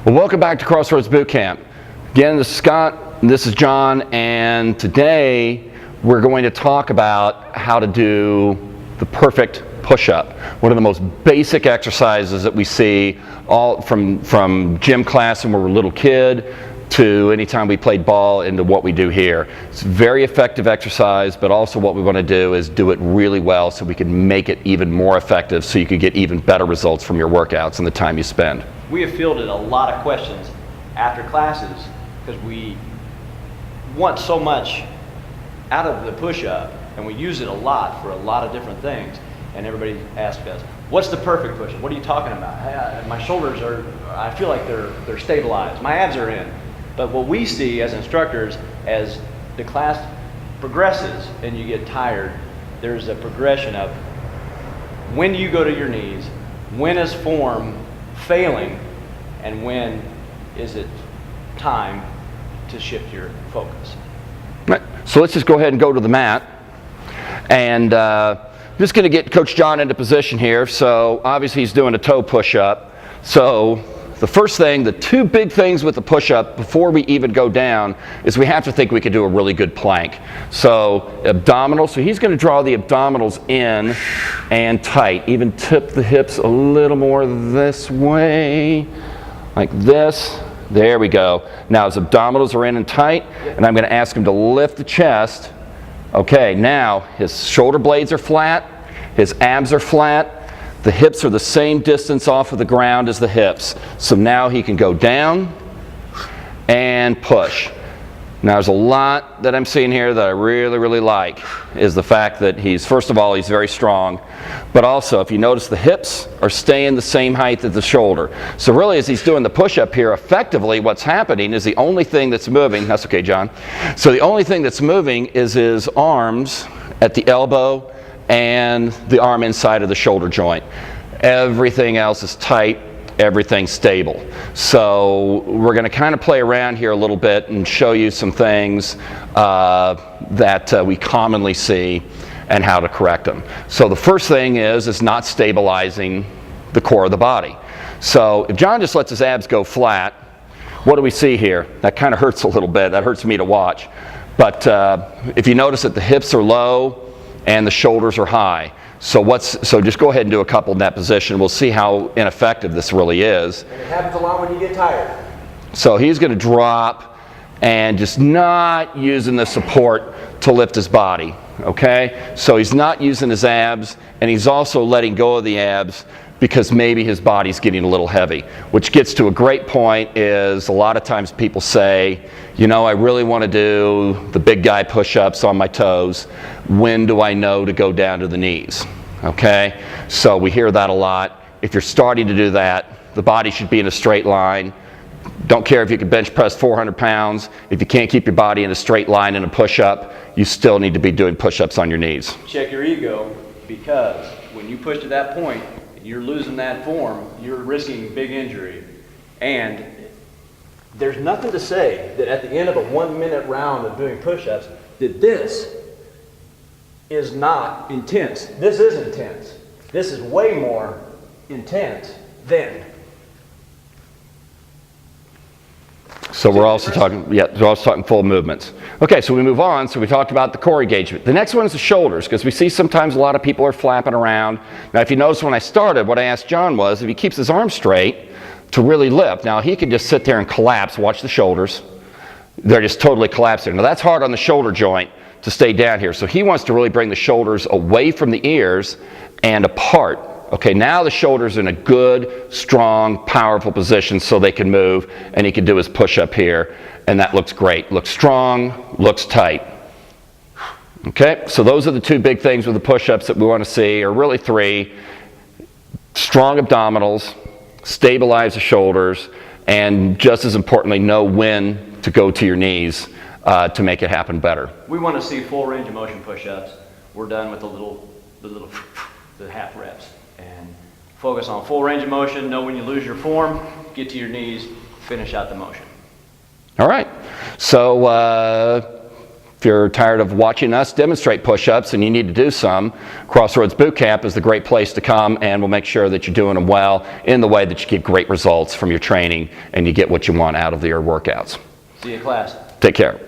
Well, welcome back to Crossroads Bootcamp. Again, this is Scott, and this is John, and today we're going to talk about how to do the perfect push-up. One of the most basic exercises that we see all from gym class when we were a little kid to anytime we played ball into what we do here. It's a very effective exercise, but also what we want to do is do it really well so we can make it even more effective so you can get even better results from your workouts and the time you spend. We have fielded a lot of questions after classes because we want so much out of the push-up and we use it a lot for a lot of different things. And everybody asks us, what's the perfect push-up? What are you talking about? My shoulders are, I feel like they're stabilized. My abs are in. But what we see as instructors, as the class progresses and you get tired, there's a progression of when do you go to your knees, when is form failing, and when is it time to shift your focus. Right. So let's just go ahead and go to the mat. And I'm just going to get Coach John into position here. So obviously he's doing a toe push-up. So the first thing, the two big things with the push-up before we even go down is we have to think we could do a really good plank. So abdominals, so he's going to draw the abdominals in and tight. Even tip the hips a little more this way, like this. There we go. Now his abdominals are in and tight, and I'm going to ask him to lift the chest. Okay, now his shoulder blades are flat, his abs are flat. The hips are the same distance off of the ground as the hips. So now he can go down and push. Now there's a lot that I'm seeing here that I really like is the fact that first of all, he's very strong, but also if you notice the hips are staying the same height as the shoulder. So really as he's doing the push-up here, effectively what's happening is the only thing that's moving, that's okay John, so the only thing that's moving is his arms at the elbow and the arm inside of the shoulder joint. Everything else is tight, everything's stable. So we're going to kind of play around here a little bit and show you some things that we commonly see and how to correct them. So the first thing is not stabilizing the core of the body. So if John just lets his abs go flat, what do we see here? That kind of hurts a little bit. That hurts me to watch. But if you notice that the hips are low and the shoulders are high. So just go ahead and do a couple in that position. We'll see how ineffective this really is. And it happens a lot when you get tired. So he's going to drop and just not using the support to lift his body. Okay? So he's not using his abs, and he's also letting go of the abs because maybe his body's getting a little heavy. Which gets to a great point is a lot of times people say, you know, I really want to do the big guy push-ups on my toes. When do I know to go down to the knees? Okay? So we hear that a lot. If you're starting to do that, the body should be in a straight line. Don't care if you can bench press 400 pounds. If you can't keep your body in a straight line in a push-up, you still need to be doing push-ups on your knees. Check your ego, because when you push to that point, you're losing that form, you're risking big injury. And there's nothing to say that at the end of a 1 minute round of doing push-ups that this is not intense. This is intense. This is way more intense than. So we're also talking full movements. Okay, so we move on. So we talked about the core engagement. The next one is the shoulders, because we see sometimes a lot of people are flapping around. Now if you notice when I started, what I asked John was if he keeps his arms straight to really lift. Now he can just sit there and collapse, watch the shoulders. They're just totally collapsing. Now that's hard on the shoulder joint to stay down here. So he wants to really bring the shoulders away from the ears and apart. Okay, now the shoulders are in a good, strong, powerful position so they can move, and he can do his push-up here, and that looks great. Looks strong, looks tight. Okay, so those are the two big things with the push-ups that we want to see, or really three. Strong abdominals, stabilize the shoulders, and just as importantly, know when to go to your knees to make it happen better. We want to see full range of motion push-ups. We're done with the half reps. And focus on full range of motion, know when you lose your form, get to your knees, finish out the motion. All right. So if if you're tired of watching us demonstrate push-ups and you need to do some, Crossroads Bootcamp is the great place to come, and we'll make sure that you're doing them well in the way that you get great results from your training and you get what you want out of your workouts. See you in class. Take care.